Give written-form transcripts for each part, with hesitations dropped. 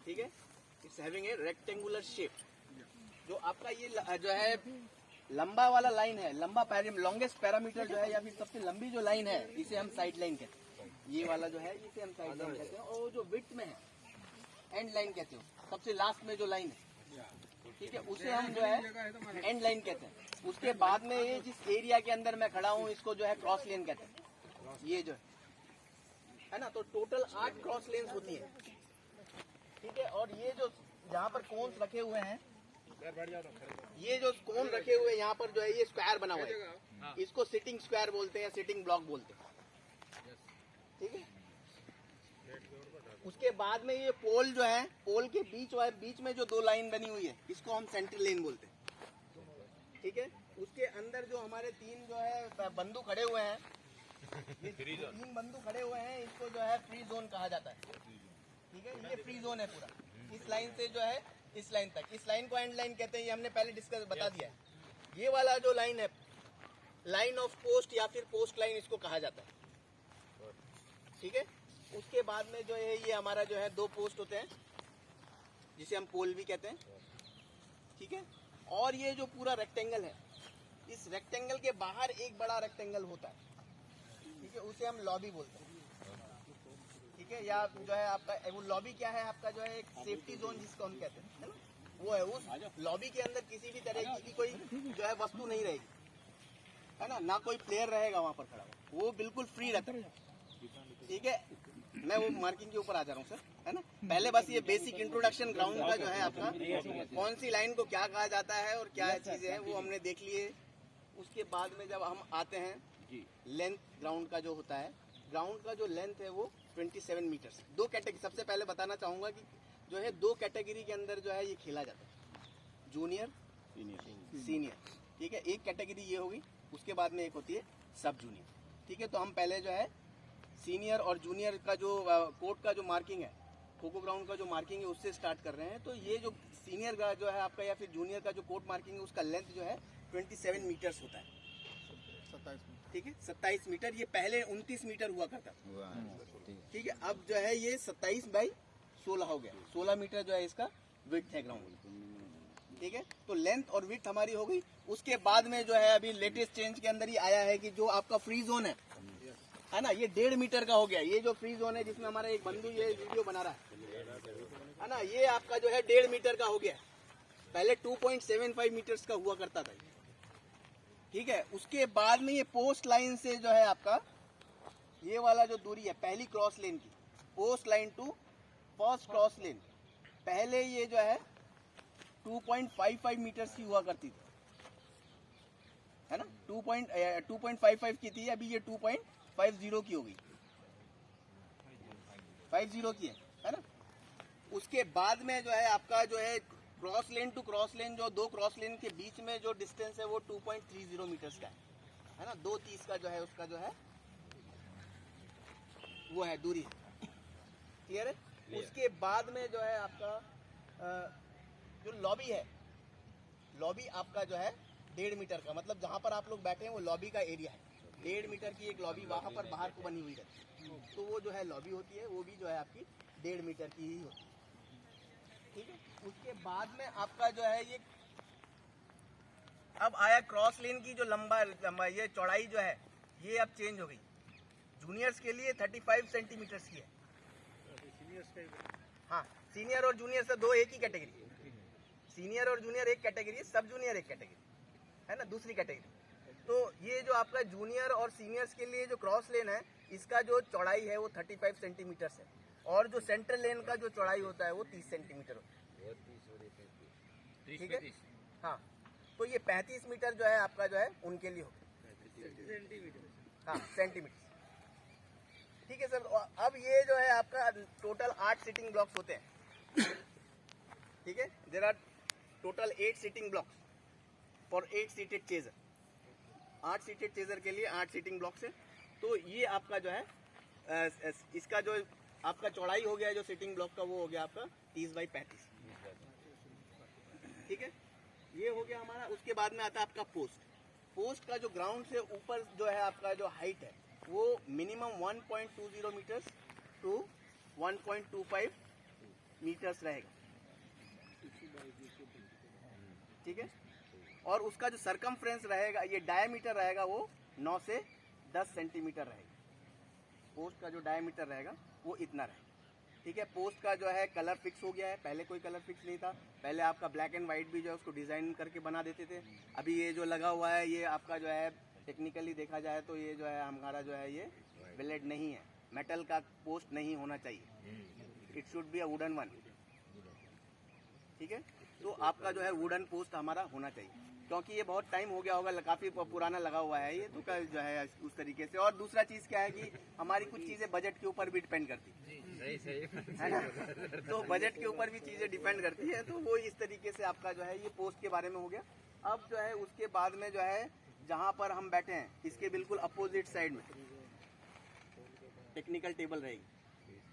ठीक है, it's having a rectangular shape. जो आपका ये जो है लंबा वाला लाइन है, लंबा लॉन्गेस्ट पैरामीटर जो है या फिर सबसे लंबी जो लाइन है, इसे हम साइड लाइन कहते हैं। ये वाला जो है इसे हम साइड लाइन कहते हैं। और जो विड्थ में है एंड लाइन कहते हो, सबसे लास्ट में जो लाइन है, ठीक है, उसे हम जो है एंड लाइन कहते हैं। उसके बाद में ये जिस एरिया के अंदर मैं खड़ा हूँ इसको जो है क्रॉस लेन कहते हैं। ये जो है ना, तो टोटल 8 क्रॉस लेन्स होती है, ठीक है। और ये जो जहाँ पर कोन्स रखे हुए हैं, ये जो कोन रखे हुए हैं यहाँ पर जो है ये स्क्वायर बना हुआ है, इसको सिटिंग स्क्वायर बोलते हैं या सिटिंग ब्लॉक बोलते हैं, ठीक है। उसके बाद में ये पोल जो है, पोल के बीच में जो 2 लाइन बनी हुई है, इसको हम सेंट्रल लेन बोलते हैं, ठीक है। उसके अंदर जो हमारे 3 जो है बंदूक खड़े हुए हैं, ये 3 बंदूक खड़े हुए हैं, इसको जो है फ्री जोन कहा जाता है, ठीक है। ये फ्री जोन है पूरा, इस लाइन से जो है इस लाइन तक। इस लाइन को एंड लाइन कहते हैं, ये हमने पहले डिस्कस बता दिया है। ये वाला जो लाइन है, लाइन ऑफ पोस्ट या फिर पोस्ट लाइन इसको कहा जाता है, ठीक है। उसके बाद में जो है ये हमारा जो है 2 पोस्ट होते हैं, जिसे हम पोल भी कहते हैं, ठीक है। और ये जो पूरा रेक्टेंगल है, इस रेक्टेंगल के बाहर एक बड़ा रेक्टेंगल होता है, ठीक है, उसे हम लॉबी बोलते हैं, ठीक है। या जो है आपका वो लॉबी क्या है, आपका जो है एक सेफ्टी जोन जिसको हम कहते हैं, है ना, वो है। उस लॉबी के अंदर किसी भी तरह की कोई जो है वस्तु नहीं रहेगी, है ना कोई प्लेयर रहेगा वहां पर खड़ा हुआ, वो बिल्कुल फ्री रहता है, ठीक है। मैं वो मार्किंग के ऊपर आ जा रहा हूँ सर, है ना। पहले बस ये बेसिक इंट्रोडक्शन ग्राउंड का जो है आपका, कौन सी लाइन को क्या कहा जाता है और क्या चीजें हैं वो हमने देख लिए। उसके बाद में जब हम आते हैं लेंथ ग्राउंड का जो होता है, ग्राउंड का जो लेंथ है वो 27 मीटर्स। 2 कैटेगरी, सबसे पहले बताना चाहूंगा कि जो है 2 कैटेगरी के अंदर जो है ये खेला जाता है, जूनियर सीनियर, ठीक है। एक कैटेगरी ये होगी, उसके बाद में एक होती है सब जूनियर, ठीक है। तो हम पहले जो है सीनियर और जूनियर का जो कोर्ट का जो मार्किंग है, खो खो ग्राउंड का जो मार्किंग है उससे स्टार्ट कर रहे हैं। तो ये जो सीनियर का जो है आपका या फिर जूनियर का जो कोर्ट मार्किंग है, उसका लेंथ जो है 27 मीटर्स होता है, 27 मीटर, ठीक है, 27 मीटर। ये पहले 29 मीटर हुआ करता था, ठीक है। अब जो है ये 27/16 हो गया, 16 मीटर जो है इसका विड्थ है ग्राउंड, ठीक है। तो लेंथ और विड्थ हमारी हो गई। उसके बाद में जो है अभी लेटेस्ट चेंज के अंदर ही आया है कि जो आपका फ्री जोन है ना, ये 1.5 मीटर का हो गया। ये जो फ्री जोन है जिसमें हमारा एक बंधु ये वीडियो बना रहा है ना, ये आपका जो है 1.5 मीटर का हो गया। पहले 2.75 मीटर्स का हुआ करता था, ठीक है। उसके बाद में ये पोस्ट लाइन से जो है आपका ये वाला जो दूरी है पहली क्रॉस लेन की, post line to first cross lane, पहले ये जो है 2.55 मीटर्स की हुआ करती थी, है ना। 2.55 की थी, अभी ये 2.50 की हो गई, 50 की है ना। उसके बाद में जो है आपका जो है क्रॉस लेन टू क्रॉस लेन, जो 2 क्रॉस लेन के बीच में जो डिस्टेंस है वो 2.30 मीटर्स का है ना। 2.30 का जो है उसका जो है वो है दूरी, क्लियर है। उसके बाद में जो है आपका जो लॉबी है, लॉबी आपका जो है 1.5 मीटर का, मतलब जहां पर आप लोग बैठे हैं वो लॉबी का एरिया है। 1.5 मीटर की एक लॉबी वहां पर बाहर को बनी हुई रहती है, तो वो जो है लॉबी होती है, वो भी जो है आपकी 1.5 मीटर की ही होती है, ठीक है। उसके बाद में आपका जो है ये अब आया क्रॉस लेन की जो लंबा ये चौड़ाई जो है ये अब चेंज हो गई। जूनियर्स के लिए 35 सेंटीमीटर्स की है, हाँ। सीनियर और जूनियर से 2 एक ही कैटेगरी, सीनियर और जूनियर एक कैटेगरी, सब जूनियर एक कैटेगरी, है ना, दूसरी कैटेगरी। तो ये जो आपका जूनियर और सीनियर्स के लिए जो क्रॉस लेन है, इसका जो चौड़ाई है वो 35 सेंटीमीटर्स है, और जो सेंट्रल लेन का जो चौड़ाई होता है वो 30 सेंटीमीटर होता है, ठीक है, हाँ। तो ये 35 मीटर जो है आपका जो है उनके लिए होगा, हाँ, सेंटीमीटर, ठीक है सर। अब ये जो है आपका टोटल 8 सिटिंग ब्लॉक्स होते हैं, ठीक है। There are total 8 sitting blocks for 8 seated chaser. 8 seated chaser के लिए 8 सिटिंग ब्लॉक्स है। तो ये आपका जो है इसका जो आपका चौड़ाई हो गया जो सिटिंग ब्लॉक का, वो हो गया आपका 30/35, ठीक है। ये हो गया हमारा। उसके बाद में आता है आपका पोस्ट। पोस्ट का जो ग्राउंड से ऊपर जो है आपका जो हाइट है वो मिनिमम 1.20 मीटर्स टू 1.25 मीटर्स रहेगा, ठीक है। और उसका जो सरकमफ्रेंस रहेगा, ये डायमीटर रहेगा, वो 9 से 10 सेंटीमीटर रहेगा। पोस्ट का जो डायमीटर रहेगा वो इतना रहेगा, ठीक है। पोस्ट का जो है कलर फिक्स हो गया है, पहले कोई कलर फिक्स नहीं था। पहले आपका ब्लैक एंड वाइट भी जो है उसको डिज़ाइन करके बना देते थे। अभी ये जो लगा हुआ है ये आपका जो है टेक्निकली देखा जाए तो ये जो है हमारा जो है ये ब्लेड नहीं है, मेटल का पोस्ट नहीं होना चाहिए, it should be a wooden one, ठीक है। तो आपका जो है वुडन पोस्ट हमारा होना चाहिए, क्योंकि ये बहुत टाइम हो गया होगा, काफ़ी पुराना लगा हुआ है ये, तो जो है उस तरीके से। और दूसरा चीज़ क्या है कि हमारी कुछ चीज़ें बजट के ऊपर भी डिपेंड करती है ना, तो बजट के ऊपर भी चीज़ें डिपेंड करती है, तो वो इस तरीके से आपका जो है ये पोस्ट के बारे में हो गया। अब जो है उसके बाद में जो है जहाँ पर हम बैठे हैं इसके बिल्कुल अपोजिट साइड में टेक्निकल टेबल रहेगी,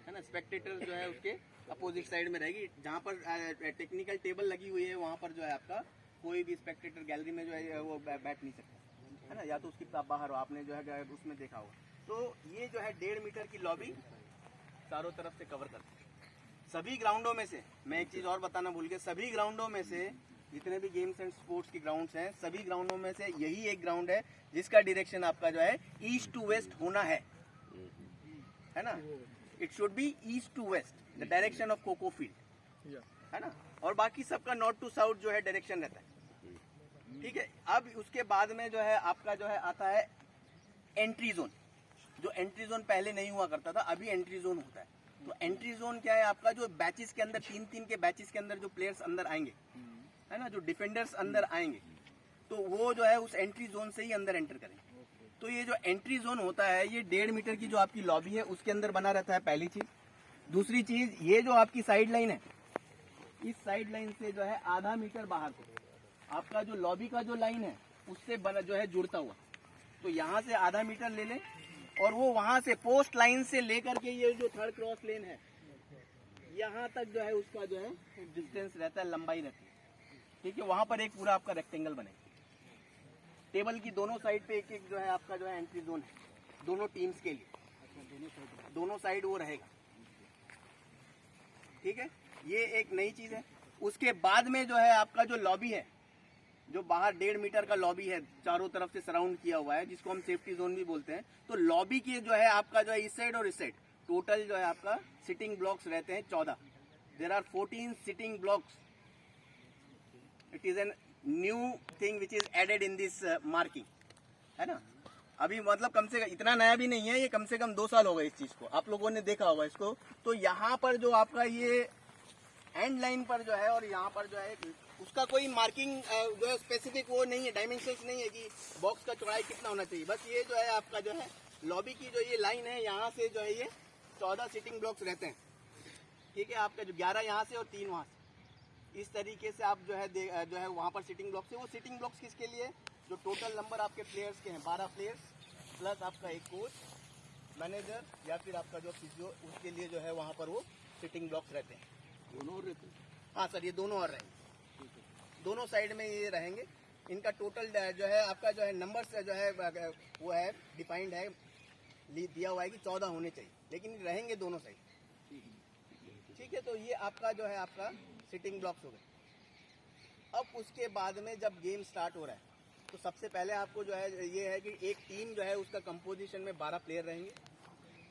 है ना। स्पेक्टेटर जो है उसके अपोजिट साइड में रहेगी, जहाँ पर टेक्निकल टेबल लगी हुई है वहाँ पर जो है आपका कोई भी स्पेक्टेटर गैलरी में जो है वो बैठ नहीं सकता, है ना, या तो उसकी बाहर हो, आपने जो है उसमें देखा होगा। तो ये जो है 1.5 मीटर की लॉबी चारों तरफ से कवर करती है। सभी ग्राउंडों में से मैं एक चीज़ और बताना भूल गया, सभी ग्राउंडों में से जितने भी गेम्स एंड स्पोर्ट्स की ग्राउंड्स हैं, सभी ग्राउंडों में से यही एक ग्राउंड है जिसका डायरेक्शन आपका जो है ईस्ट टू वेस्ट होना है ना। It should be east to west, the direction of kho-kho field, है ना। और बाकी सबका नॉर्थ टू साउथ जो है डायरेक्शन रहता है, ठीक है। अब उसके बाद में जो है आपका जो है आता है एंट्री जोन। जो एंट्री जोन पहले नहीं हुआ करता था, अभी एंट्री जोन होता है। तो एंट्री जोन क्या है आपका, जो बैचेस के अंदर 3-3 के बैचेस के अंदर जो प्लेयर्स अंदर आएंगे, है ना, जो डिफेंडर्स अंदर आएंगे, तो वो जो है उस एंट्री जोन से ही अंदर एंटर करेंगे। तो ये जो एंट्री जोन होता है ये 1.5 मीटर की जो आपकी लॉबी है उसके अंदर बना रहता है, पहली चीज। दूसरी चीज, ये जो आपकी साइड लाइन है, इस साइड लाइन से जो है आधा मीटर बाहर को आपका जो लॉबी का जो लाइन है उससे बना जो है जुड़ता हुआ, तो यहाँ से आधा मीटर ले लें, और वो वहां से पोस्ट लाइन से लेकर के ये जो थर्ड क्रॉस लेन है यहाँ तक जो है उसका जो है डिस्टेंस रहता है, लंबाई रहती है, ठीक है। वहां पर एक पूरा आपका रेक्टेंगल बनेगा। टेबल की दोनों साइड पे एक एक जो है आपका जो है एंट्री जोन है, दोनों टीम्स के लिए, दोनों साइड वो रहेगा, ठीक है। ये एक नई चीज है। उसके बाद में जो है आपका जो लॉबी है, जो बाहर 1.5 मीटर का लॉबी है, चारों तरफ से सराउंड किया हुआ है, जिसको हम सेफ्टी जोन भी बोलते हैं। तो लॉबी की जो है आपका जो है इस साइड और इस साइड टोटल जो है आपका सिटिंग ब्लॉक्स रहते हैं 14। There are 14 sitting blocks. It is an new thing which is added in this marking, है ना। अभी मतलब कम से कम इतना नया भी नहीं है, ये कम से कम 2 साल हो गए इस चीज को, आप लोगों ने देखा होगा इसको। तो यहाँ पर जो आपका ये एंड लाइन पर जो है और यहाँ पर जो है उसका कोई मार्किंग जो है स्पेसिफिक वो नहीं है, डायमेंशंस नहीं है कि बॉक्स का चौड़ाई कितना होना चाहिए। बस ये जो है आपका जो है लॉबी की जो ये लाइन है, यहाँ से जो है ये 14 सिटिंग ब्लॉक्स रहते हैं, ठीक है। आपका जो 11 यहाँ से और 3 वहाँ से, इस तरीके से आप जो है वहाँ पर सिटिंग ब्लॉक्स है। वो सिटिंग ब्लॉक्स किसके लिए, जो टोटल नंबर आपके प्लेयर्स के हैं 12 प्लेयर्स प्लस आपका एक कोच, मैनेजर या फिर आपका जो फिजियो, उसके लिए जो है वहाँ पर वो सिटिंग ब्लॉक्स रहते हैं। दोनों और रहते हैं? हाँ सर, ये दोनों और रहेंगे, दोनों साइड में ये रहेंगे। इनका टोटल जो है आपका जो है नंबर्स जो है वो है डिफाइंड है, दिया हुआ है कि 14 होने चाहिए, लेकिन रहेंगे दोनों साइड, ठीक है। तो ये आपका जो है आपका सिटिंग ब्लॉक्स हो गए। अब उसके बाद में जब गेम स्टार्ट हो रहा है तो सबसे पहले आपको जो है ये है कि एक टीम जो है उसका कंपोजिशन में 12 प्लेयर रहेंगे।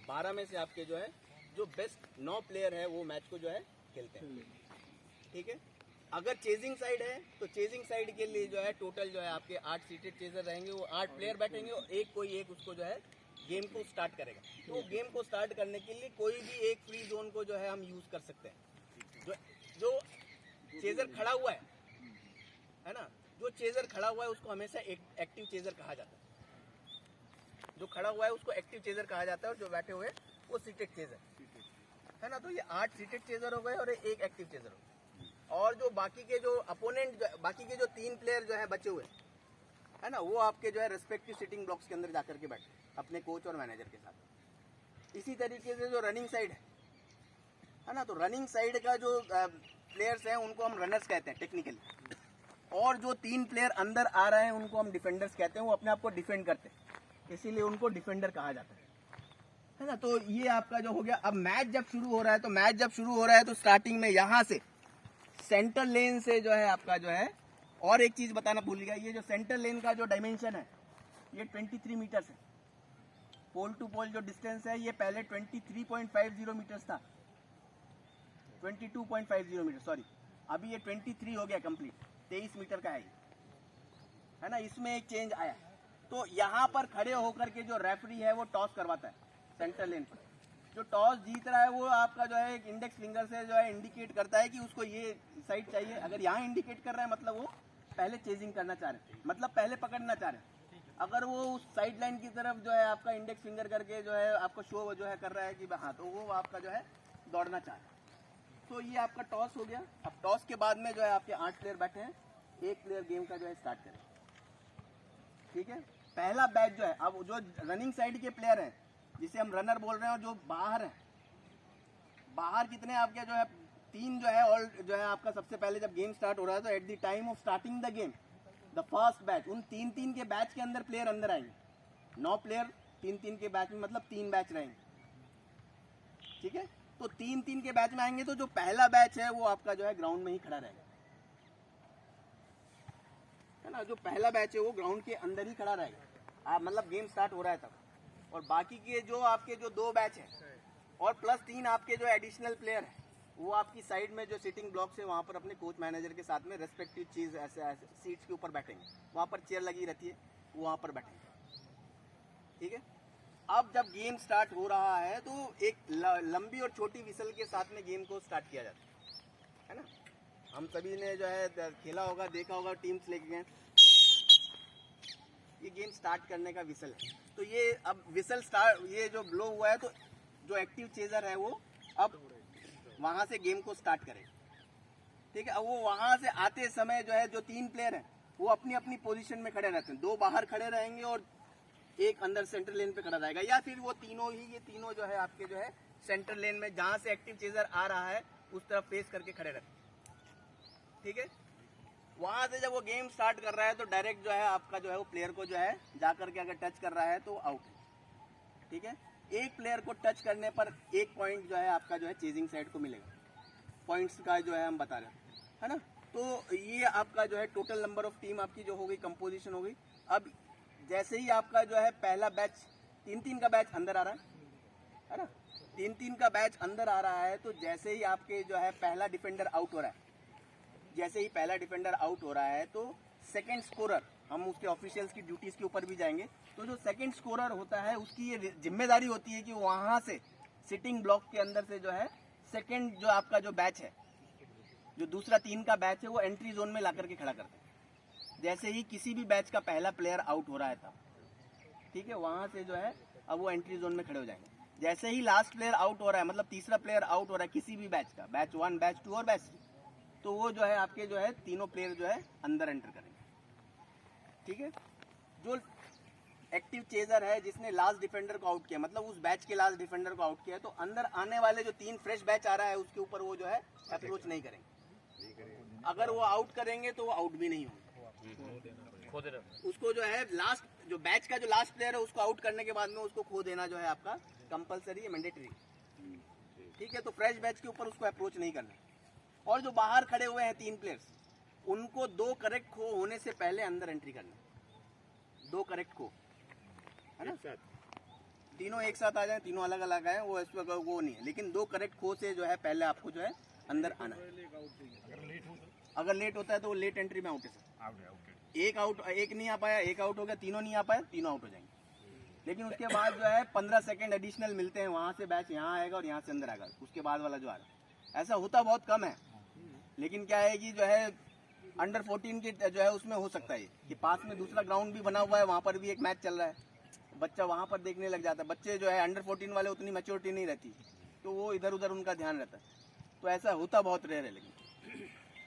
12 में से आपके जो है जो बेस्ट 9 प्लेयर है वो मैच को जो है खेलते हैं, ठीक है। अगर चेजिंग साइड है तो चेजिंग साइड के लिए जो है टोटल जो है आपके 8 सीटेड चेजर रहेंगे, वो 8 प्लेयर बैठेंगे और कोई एक उसको जो है गेम को स्टार्ट करेगा। तो गेम को स्टार्ट करने के लिए कोई भी एक फ्री जोन को जो है हम यूज कर सकते हैं। जो चेजर खड़ा हुआ है ना, जो चेजर खड़ा हुआ है उसको हमेशा एक्टिव चेजर कहा जाता है। जो खड़ा हुआ है उसको एक्टिव चेजर कहा जाता है, और जो बैठे हुए वो सीटेड चेजर, है ना। तो ये 8 सीटेड चेजर हो गए और एक एक्टिव चेजर हो गए। और जो बाकी के जो अपोनेंट, बाकी के जो 3 प्लेयर जो है बचे हुए, है ना, वो आपके जो है रेस्पेक्टिव सिटिंग ब्लॉक्स के अंदर जाकर के बैठे अपने कोच और मैनेजर के साथ। इसी तरीके से जो रनिंग साइड है ना, तो रनिंग साइड का जो प्लेयर्स हैं उनको हम रनर्स कहते हैं टेक्निकली, और जो 3 प्लेयर अंदर आ रहे हैं उनको हम डिफेंडर्स कहते हैं। वो अपने आप को डिफेंड करते हैं, इसीलिए उनको डिफेंडर कहा जाता है, है ना। तो ये आपका जो हो गया। अब मैच जब शुरू हो रहा है तो स्टार्टिंग में यहाँ से सेंटर लेन से जो है आपका जो है, और एक चीज बताना भूल गया, ये जो सेंटर लेन का जो डायमेंशन है ये 23 मीटर्स है। पोल टू पोल जो डिस्टेंस है ये पहले 23.50 मीटर्स था, 22.50 मीटर सॉरी, अभी ये 23 हो गया कंप्लीट, 23 मीटर का है ना। इसमें एक चेंज आया। तो यहाँ पर खड़े होकर के जो रेफरी है वो टॉस करवाता है सेंटर लेन पर। जो टॉस जीत रहा है वो आपका जो है एक इंडेक्स फिंगर से जो है इंडिकेट करता है कि उसको ये साइड चाहिए। अगर यहाँ इंडिकेट कर रहा है मतलब वो पहले चेजिंग करना चाह रहे हैं, मतलब पहले पकड़ना चाह रहे हैं। अगर वो उस साइड लाइन की तरफ जो है आपका इंडेक्स फिंगर करके जो है आपको शो जो है कर रहा है कि हाँ, तो वो आपका जो है दौड़ना चाह रहा है। तो ये आपका टॉस हो गया। अब टॉस के बाद में जो है आपके 8 प्लेयर बैठे हैं, एक प्लेयर गेम का जो है स्टार्ट करें। ठीक है, पहला बैच जो है, अब जो रनिंग साइड के प्लेयर हैं जिसे हम रनर बोल रहे हैं, और जो बाहर है, बाहर कितने आपके जो है 3 जो है, और जो है आपका सबसे पहले जब गेम स्टार्ट हो रहा है तो at the time of starting the game the first batch, उन 3-3 के बैच के अंदर प्लेयर अंदर आएंगे। 9 प्लेयर 3-3 के बैच में, मतलब 3 बैच रहेंगे। ठीक है, तो 3-3 के बैच में आएंगे तो जो पहला बैच है वो आपका जो है ग्राउंड में ही खड़ा रहेगा, है ना। जो पहला बैच है वो ग्राउंड के अंदर ही खड़ा रहेगा, आप मतलब गेम स्टार्ट हो रहा है तब। और बाकी के जो आपके जो 2 बैच है और प्लस 3 आपके जो एडिशनल प्लेयर है वो आपकी साइड में जो सिटिंग ब्लॉक्स है वहाँ पर अपने कोच मैनेजर के साथ में रेस्पेक्टिव चीज़ ऐसे सीट्स के ऊपर बैठेंगे। वहाँ पर चेयर लगी रहती है, वो वहाँ पर बैठेंगे। ठीक है, अब जब गेम स्टार्ट हो रहा है तो एक लंबी और छोटी विसल के साथ में गेम को स्टार्ट किया जाता है ना। हम सभी ने जो है खेला होगा, देखा होगा, टीम्स लेके गए, ये गेम स्टार्ट करने का विसल है। तो ये अब विसल स्टार्ट, ये जो ब्लो हुआ है तो जो एक्टिव चेजर है वो अब वहां से गेम को स्टार्ट करेगा। ठीक है, अब वो वहां से आते समय जो है जो 3 प्लेयर हैं वो अपनी अपनी पोजीशन में खड़े रहते हैं। 2 बाहर खड़े रहेंगे और एक अंदर सेंटर लेन पे खड़ा रहेगा, या फिर वो तीनों ही, ये तीनों जो है आपके जो है सेंटर लेन में जहां से एक्टिव चेजर आ रहा है उस तरफ फेस करके खड़े रहते हैं। ठीक है, वहां से जब वो गेम स्टार्ट कर रहा है तो डायरेक्ट जो है आपका जो है वो प्लेयर को जो है जाकर के अगर टच कर रहा है तो आउट है। ठीक है, एक प्लेयर को टच करने पर 1 पॉइंट जो है आपका जो है चेजिंग साइड को मिलेगा। पॉइंट्स का जो है हम बता रहे हैं, है ना। तो ये आपका जो है टोटल नंबर ऑफ टीम आपकी जो हो गई, कंपोजिशन हो गई। अब जैसे ही आपका जो है पहला बैच 3-3 का बैच अंदर आ रहा है ना, 3-3 का बैच अंदर आ रहा है तो जैसे ही आपके जो है पहला डिफेंडर आउट हो रहा है, जैसे ही पहला डिफेंडर आउट हो रहा है तो सेकंड स्कोरर, हम उसके ऑफिशियल्स की ड्यूटीज के ऊपर भी जाएंगे, तो जो सेकंड स्कोरर होता है उसकी ये जिम्मेदारी होती है कि वहां से सिटिंग ब्लॉक के अंदर से जो है सेकंड जो आपका जो बैच है, जो दूसरा 3 का बैच है, वो एंट्री जोन में ला करके खड़ा करते हैं। जैसे ही किसी भी बैच का पहला प्लेयर आउट हो रहा है था, ठीक है, वहां से जो है अब वो एंट्री जोन में खड़े हो जाएंगे। जैसे ही लास्ट प्लेयर आउट हो रहा है, मतलब तीसरा प्लेयर आउट हो रहा है किसी भी बैच का, बैच 1, बैच 2 और बैच 3, तो वो जो है आपके जो है तीनों प्लेयर जो है अंदर एंटर करेंगे। ठीक है, जो एक्टिव चेजर है जिसने लास्ट डिफेंडर को आउट किया, मतलब उस बैच के लास्ट डिफेंडर को आउट किया, तो अंदर आने वाले जो 3 फ्रेश बैच आ रहा है उसके ऊपर वो जो है अप्रोच नहीं करेंगे। अगर वो आउट करेंगे तो वो आउट भी नहीं होंगे। उसको जो है लास्ट जो बैच का जो लास्ट प्लेयर है उसको आउट करने के बाद में उसको खो देना जो है आपका कंपलसरी है, मैंडेटरी। ठीक है, तो फ्रेश बैच के ऊपर उसको अप्रोच नहीं करना। और जो बाहर खड़े हुए हैं 3 प्लेयर्स, उनको 2 करेक्ट खो होने से पहले अंदर एंट्री करना। 2 करेक्ट खो, है ना, तीनों एक साथ आ जाए, तीनों अलग अलग आए, वो इस वक्त वो नहीं है, लेकिन 2 करेक्ट खो से जो है पहले आपको जो है अंदर आना है। अगर लेट होता है तो वो लेट एंट्री में आउट है सर। एक नहीं आ पाया, एक आउट हो गया, तीनों नहीं आ पाए, तीनों आउट हो जाएंगे। लेकिन उसके बाद जो है 15 सेकंड एडिशनल मिलते हैं, वहां से बैच यहाँ आएगा और यहाँ से अंदर आएगा, उसके बाद वाला जो आ रहा है। ऐसा होता बहुत कम है, लेकिन क्या है कि जो है अंडर 14 के जो है उसमें हो सकता है कि पास में दूसरा ग्राउंड भी बना हुआ है, वहाँ पर भी एक मैच चल रहा है, बच्चा वहाँ पर देखने लग जाता है। बच्चे जो है अंडर 14 वाले उतनी मैच्योरिटी नहीं रहती, तो वो इधर उधर उनका ध्यान रहता है, तो ऐसा होता बहुत रेयर है। लेकिन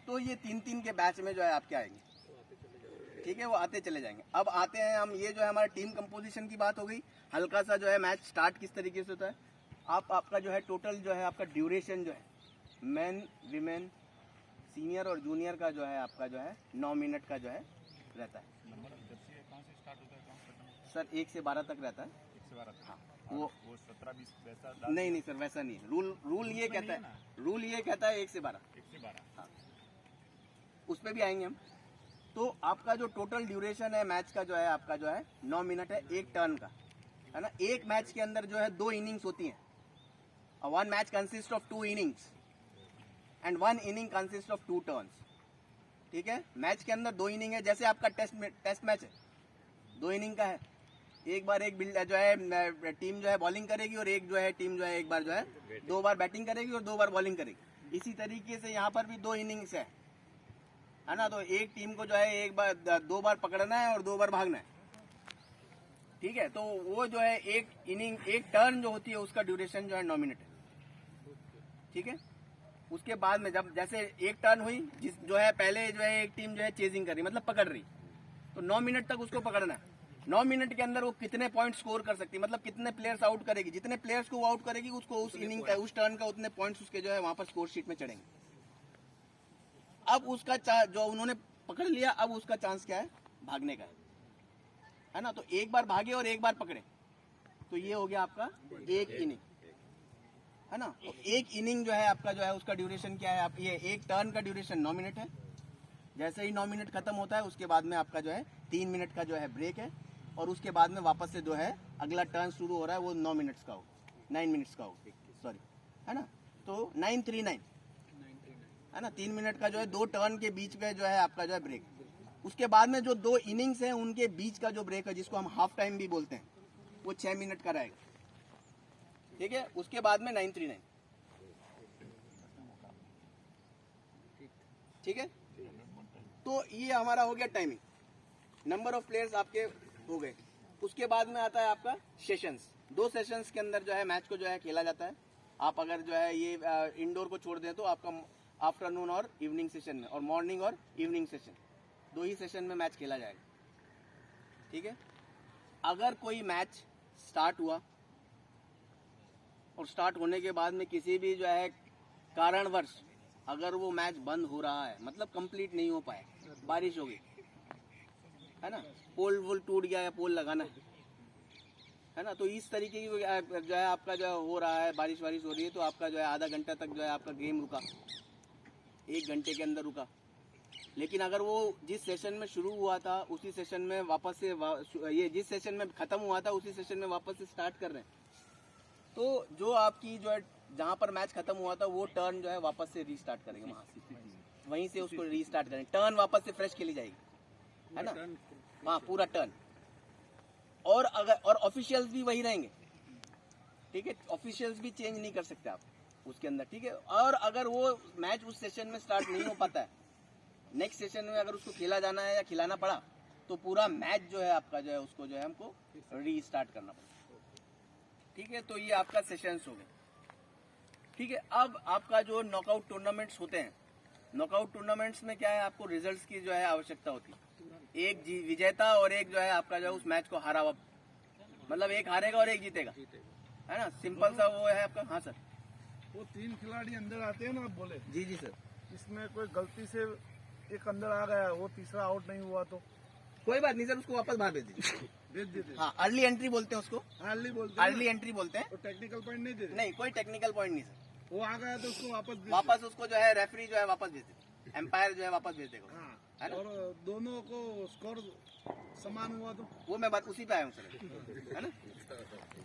तो ये 3-3 के बैच में जो है आपके आएंगे, ठीक है, वो आते चले जाएंगे। अब आते हैं हम, ये जो है हमारा टीम कंपोजिशन की बात हो गई। हल्का सा जो है मैच स्टार्ट किस तरीके से होता है, आपका जो है टोटल जो है आपका ड्यूरेशन जो है मेन, विमेन, सीनियर और जूनियर का जो है आपका जो है 9 मिनट का जो है रहता है। सर 1 से 12 तक रहता है। 1 से 12 हाँ। वो 17-20 वैसा नहीं सर, वैसा नहीं है। रूल ये कहता है, रूल ये कहता है 1 से 12। 1 से 12। हाँ, उस पर भी आएंगे हम। तो आपका जो टोटल ड्यूरेशन है मैच का जो है आपका जो है 9 मिनट है एक टर्न का, है ना। एक मैच के अंदर जो है 2 इनिंग्स होती हैं। One match consist of 2 innings and 1 inning consist of 2 turns. ठीक है, मैच के अंदर 2 इनिंग है। जैसे आपका टेस्ट मैच है, 2 इनिंग का है। एक बार एक जो है टीम जो है बॉलिंग करेगी और एक जो है टीम जो है एक बार जो है 2 बार बैटिंग करेगी और 2 बार बॉलिंग करेगी। इसी तरीके से यहाँ पर भी 2 इनिंग्स है ना। तो एक टीम को जो है एक बार 2 बार पकड़ना है और 2 बार भागना है। ठीक है, तो वो जो है एक इनिंग एक टर्न जो होती है उसका ड्यूरेशन जो है 9 मिनट है। ठीक है, उसके बाद में जब जैसे एक टर्न हुई, जिस जो है पहले जो है एक टीम जो है चेजिंग कर रही मतलब पकड़ रही, तो 9 मिनट तक उसको पकड़ना है। 9 मिनट के अंदर वो कितने पॉइंट स्कोर कर सकती है, मतलब कितने प्लेयर्स आउट करेगी। जितने प्लेयर्स को वो आउट करेगी उसको उस इनिंग का उस टर्न का उतने पॉइंट्स उसके जो है वहां पर स्कोर शीट में चढ़ेंगे। अब उसका जो उन्होंने पकड़ लिया, अब उसका चांस क्या है, भागने का है ना। तो एक बार भागे और एक बार पकड़े, तो ये हो गया आपका एक इनिंग, है ना। तो एक इनिंग जो है आपका जो है उसका ड्यूरेशन क्या है, आप ये एक टर्न का ड्यूरेशन 9 मिनट है। जैसे ही 9 मिनट खत्म होता है उसके बाद में आपका जो है 3 मिनट का जो है ब्रेक है, और उसके बाद में वापस से जो है अगला टर्न शुरू हो रहा है, वो 9 मिनट्स का हो, 9 मिनट्स का हो, सॉरी, है ना। तो 939 है ना, 3 मिनट का जो है 2 टर्न के बीच में जो है आपका जो है ब्रेक। उसके बाद में जो 2 इनिंग्स हैं उनके बीच का जो ब्रेक है, जिसको हम हाफ टाइम भी बोलते हैं, वो 6 मिनट का रहेगा। ठीक है, उसके बाद में 939। ठीक है, तो ये हमारा हो गया टाइमिंग, नंबर ऑफ प्लेयर्स आपके हो गए। उसके बाद में आता है आपका सेशंस। 2 सेशंस के अंदर जो है मैच को जो है खेला जाता है। आप अगर जो है ये इंडोर को छोड़ दें तो आपका आफ्टरनून और इवनिंग सेशन में, और मॉर्निंग और इवनिंग सेशन, 2 ही सेशन में मैच खेला जाएगा। ठीक है, अगर कोई मैच स्टार्ट हुआ और स्टार्ट होने के बाद में किसी भी जो है कारणवश अगर वो मैच बंद हो रहा है, मतलब कंप्लीट नहीं हो पाए, बारिश हो गई, है ना, पोल वोल टूट गया या पोल लगाना है ना, तो इस तरीके की जो है आपका जो हो रहा है, बारिश वारिश हो रही है, तो आपका जो है आधा घंटा तक जो है आपका गेम रुका, 1 घंटे के अंदर रुका। लेकिन अगर वो जिस सेशन में शुरू हुआ था उसी सेशन में वापस से ये जिस सेशन में खत्म हुआ था उसी सेशन में वापस से स्टार्ट कर रहे हैं, तो जो आपकी जो है जहाँ पर मैच खत्म हुआ था वो टर्न जो है वापस से रीस्टार्ट करेंगे, वहीं से उसको रीस्टार्ट करेंगे, टर्न वापस से फ्रेश खेली जाएगी, है ना। हाँ, पूरा टर्न। और अगर ऑफिशियल्स भी वही रहेंगे। ठीक है, ऑफिशियल्स भी चेंज नहीं कर सकते आप उसके अंदर। ठीक है, और अगर वो मैच उस सेशन में स्टार्ट नहीं हो पाता है, नेक्स्ट सेशन में अगर उसको खेला जाना है या खिलाना पड़ा, तो पूरा मैच जो है आपका जो है उसको जो है हमको रीस्टार्ट करना पड़ेगा। ठीक है, तो ये आपका सेशंस हो गए। ठीक है, अब आपका जो नॉकआउट टूर्नामेंट्स होते हैं, नॉकआउट टूर्नामेंट्स में क्या है, आपको रिजल्ट्स की जो है आवश्यकता होती है। एक विजेता और एक जो है आपका जो है उस मैच को हारा हुआ, मतलब एक हारेगा और एक जीतेगा, है ना, सिंपल सा वो है आपका। हाँ सर, वो 3 खिलाड़ी अंदर आते हैं ना, आप बोले, जी जी सर, इसमें कोई गलती से एक अंदर आ गया, वो तीसरा आउट नहीं हुआ तो कोई बात नहीं सर, उसको वापस बाहर भेज दीजिए। भेज देते हैं। हाँ, अर्ली एंट्री बोलते हैं उसको, अर्ली बोलते हैं अर्ली एंट्री बोलते हैं। तो टेक्निकल पॉइंट नहीं देते। नहीं, कोई टेक्निकल पॉइंट नहीं सर, वो आ गया तो उसको वापस उसको जो है रेफरी जो है वापस भेज देगा, एम्पायर जो है वापस भेज देगा, हाँ, है ना? और दोनों को स्कोर समान हुआ तो वो मैं बात उसी पे आया हूँ सर, है ना,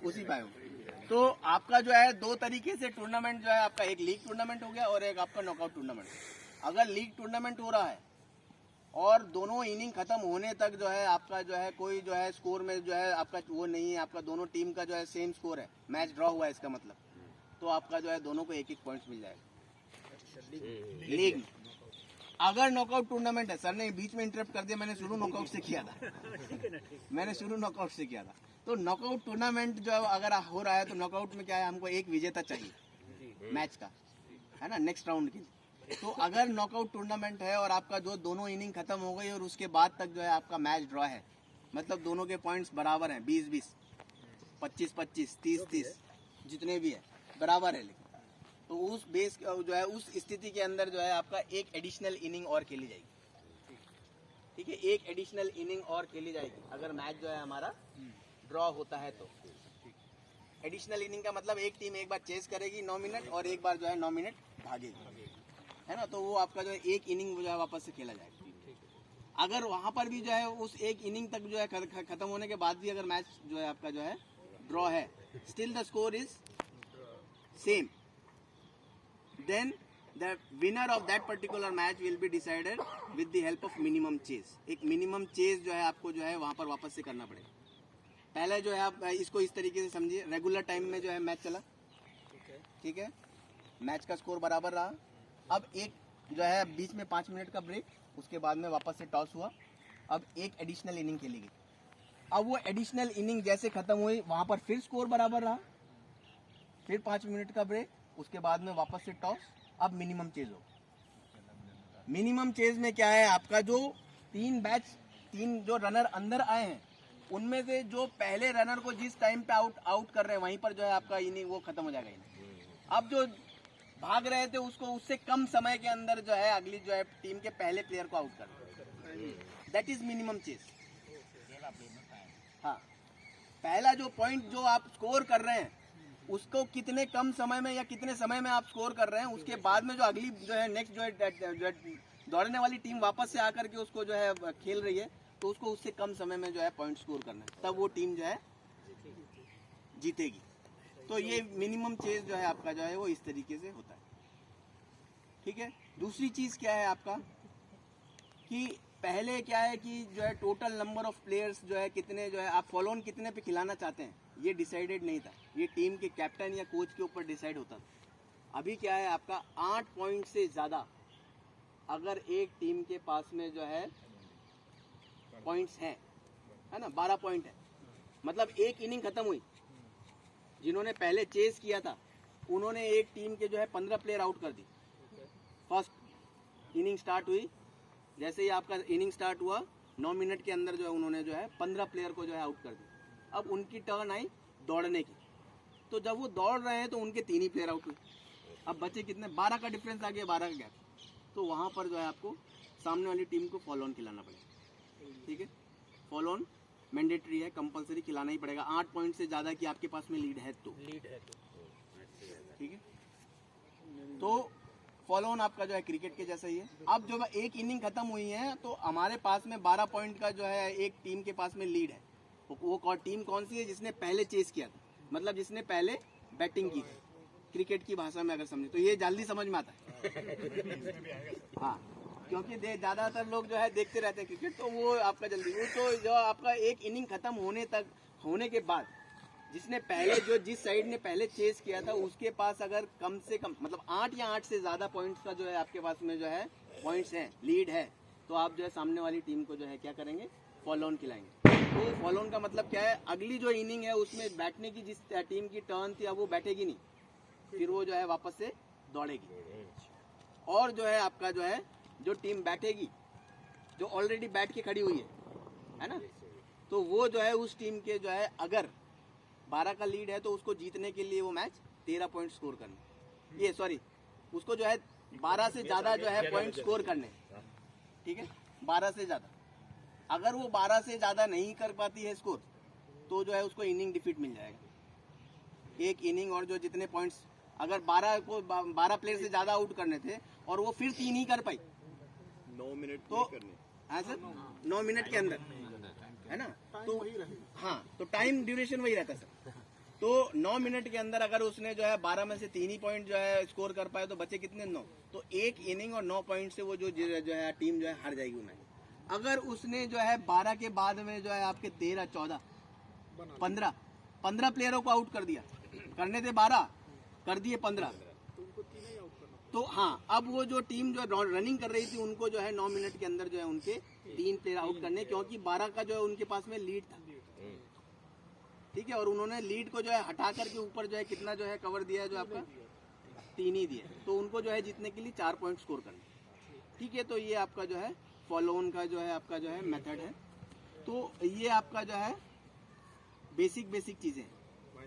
उसी पे आया हूँ। तो आपका जो है 2 तरीके से टूर्नामेंट जो है आपका, एक लीग टूर्नामेंट हो गया और एक आपका नॉकआउट टूर्नामेंट। अगर लीग टूर्नामेंट हो रहा है और दोनों इनिंग खत्म होने तक जो है आपका जो है कोई जो है स्कोर में जो है आपका वो नहीं है, आपका दोनों टीम का जो है सेम स्कोर है, मैच ड्रॉ हुआ है इसका मतलब, तो आपका जो है दोनों को 1-1 पॉइंट्स मिल जाएगा लीग में। अगर नॉकआउट टूर्नामेंट है, सर ने बीच में इंटरप्ट कर दिया, मैंने शुरू नॉकआउट से किया था मैंने शुरू नॉकआउट से किया था। तो नॉकआउट टूर्नामेंट जो अगर हो रहा है तो नॉकआउट में क्या है, हमको एक विजेता चाहिए मैच का, है ना, नेक्स्ट राउंड के लिए। तो अगर नॉकआउट टूर्नामेंट है और आपका जो दोनों इनिंग खत्म हो गई और उसके बाद तक जो है आपका मैच ड्रॉ है, मतलब दोनों के पॉइंट्स बराबर हैं, 20-20, 25-25, 30-30, जितने भी है बराबर है, लेकिन तो उस बेस जो है उस स्थिति के अंदर जो है आपका एक एडिशनल इनिंग और खेली जाएगी। ठीक है, एक एडिशनल इनिंग और खेली जाएगी अगर मैच जो है हमारा ड्रॉ होता है तो। एडिशनल इनिंग का मतलब एक टीम एक बार चेस करेगी 9 मिनट और एक बार जो है 9 मिनट भागेगी, है ना। तो वो आपका जो है एक इनिंग जो है वापस से खेला जाएगा। अगर वहां पर भी जो है उस एक इनिंग तक जो है खत्म होने के बाद भी अगर मैच जो है आपका जो है ड्रॉ है, still the score is same, then the winner of that particular match will be decided with the help of minimum chase. एक मिनिमम चेज जो है आपको जो है वहां पर वापस से करना पड़ेगा। पहले जो है आप इसको इस तरीके से समझिए, रेगुलर टाइम में जो है मैच चला, ठीक है, मैच का स्कोर बराबर रहा। अब एक जो है बीच में 5 मिनट का ब्रेक, उसके बाद में वापस से टॉस हुआ, अब एक एडिशनल इनिंग खेली गई। अब वो एडिशनल इनिंग जैसे खत्म हुई वहां पर फिर स्कोर बराबर रहा, फिर 5 मिनट का ब्रेक, उसके बाद में वापस से टॉस, अब मिनिमम चेज हो। मिनिमम चेज में क्या है, आपका जो 3 जो रनर अंदर आए हैं उनमें से जो पहले रनर को जिस टाइम पे आउट कर रहे हैं वहीं पर जो है आपका इनिंग वो खत्म हो जाएगा इनिंग। अब जो भाग रहे थे उसको उससे कम समय के अंदर जो है अगली जो है टीम के पहले प्लेयर को आउट कर, दैट इज मिनिमम चेज। हाँ, पहला जो पॉइंट जो आप स्कोर कर रहे हैं उसको कितने कम समय में या कितने समय में आप स्कोर कर रहे हैं, उसके बाद में जो अगली जो है नेक्स्ट जो है दौड़ने वाली टीम वापस से आकर के उसको जो है खेल रही है, तो उसको उससे कम समय में जो है पॉइंट स्कोर करना है, तब वो टीम जो है जीतेगी। तो ये मिनिमम चेज जो है आपका जो है वो इस तरीके से होता है, ठीक है। दूसरी चीज क्या है आपका कि पहले क्या है कि जो है टोटल नंबर ऑफ प्लेयर्स जो है कितने जो है आप फॉलो ऑन कितने पे खिलाना चाहते हैं ये डिसाइडेड नहीं था, ये टीम के कैप्टन या कोच के ऊपर डिसाइड होता था। अभी क्या है आपका 8 पॉइंट से ज्यादा अगर एक टीम के पास में जो है पॉइंट्स हैं, है ना, 12 पॉइंट है, मतलब एक इनिंग खत्म हुई, जिन्होंने पहले चेस किया था उन्होंने एक टीम के जो है 15 प्लेयर आउट कर दी। फर्स्ट इनिंग स्टार्ट हुई, जैसे ही आपका इनिंग स्टार्ट हुआ 9 मिनट के अंदर जो है उन्होंने जो है 15 प्लेयर को जो है आउट कर दिया। अब उनकी टर्न आई दौड़ने की, तो जब वो दौड़ रहे हैं तो उनके 3 ही प्लेयर आउट हुए। अब बचे कितने, 12 का डिफरेंस आ गया, 12 का गैप। तो वहां पर जो है आपको सामने वाली टीम को फॉलो ऑन खिलाना पड़ेगा, ठीक है। फॉलो ऑन मैंडेटरी है, कंपलसरी खिलाना ही पड़ेगा। 8 पॉइंट से ज्यादा की आपके पास में लीड है तो, ठीक है। तो फॉलो ऑन आपका जो है क्रिकेट के जैसा ही है। अब जो एक इनिंग खत्म हुई है तो हमारे पास में 12 पॉइंट का जो है एक टीम के पास में लीड है। वो टीम कौन सी है, जिसने पहले चेस किया था, मतलब जिसने पहले बैटिंग की थी। क्रिकेट की भाषा में अगर समझे तो ये जल्दी समझ में आता है। हाँ, क्योंकि ज्यादातर लोग जो है देखते रहते हैं क्रिकेट, तो वो आपका जल्दी वो तो जो आपका एक इनिंग खत्म होने के बाद जिसने पहले जो जिस साइड ने पहले चेस किया था उसके पास अगर कम से कम मतलब 8 या 8 से ज्यादा पॉइंट्स का जो है आपके पास में जो है पॉइंट्स हैं, लीड है, तो आप जो है सामने वाली टीम को जो है क्या करेंगे, फॉलो ऑन खिलाएंगे। तो फॉलो ऑन का मतलब क्या है, अगली जो इनिंग है उसमें बैठने की जिस टीम की टर्न थी अब वो बैठेगी नहीं, फिर वो जो है वापस से दौड़ेगी। और जो है आपका जो है जो टीम बैठेगी जो ऑलरेडी बैठ के खड़ी हुई है ना, तो वो जो है उस टीम के जो है अगर 12 का लीड है तो उसको जीतने के लिए वो मैच 13 पॉइंट स्कोर करने, ये सॉरी उसको जो है 12 से ज्यादा जो है पॉइंट स्कोर करने, ठीक है, 12 से ज्यादा। अगर वो 12 से ज्यादा नहीं कर पाती है स्कोर तो जो है उसको इनिंग डिफीट मिल जाएगा। एक इनिंग और जो जितने पॉइंट्स अगर 12 प्लेयर से ज्यादा आउट करने थे और वो फिर 3 ही कर पाई 9 मिनट तो हाँ सर 9 मिनट के अंदर, है ना, तो हाँ तो टाइम ड्यूरेशन वही रहता सर। तो 9 मिनट के अंदर अगर उसने जो है 12 में से 3 ही पॉइंट जो है स्कोर कर पाए तो बचे कितने, 9। तो एक इनिंग और 9 पॉइंट से वो जो है टीम जो है हार जाएगी मैच। अगर उसने जो है 12 के बाद में जो है आपके 13, 14, 15 प्लेयरों को आउट कर दिया, करने थे 12 कर दिए 15, तो हाँ अब वो जो टीम जो रनिंग कर रही थी उनको जो है 9 मिनट के अंदर जो है उनके 3 प्लेयर आउट करने, क्योंकि 12 का जो है उनके पास में लीड था, ठीक है। और उन्होंने लीड को जो है हटा करके ऊपर जो है कितना जो है कवर दिया है, जो आपका 3 ही दिया, तो उनको जो है जीतने के लिए 4 पॉइंट स्कोर करना, ठीक है। तो ये आपका जो है फॉलो ऑन का जो है आपका जो है मेथड है। तो ये आपका जो है बेसिक चीजें।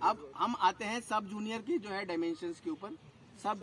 अब हम आते हैं सब जूनियर के जो है डायमेंशंस के ऊपर। सब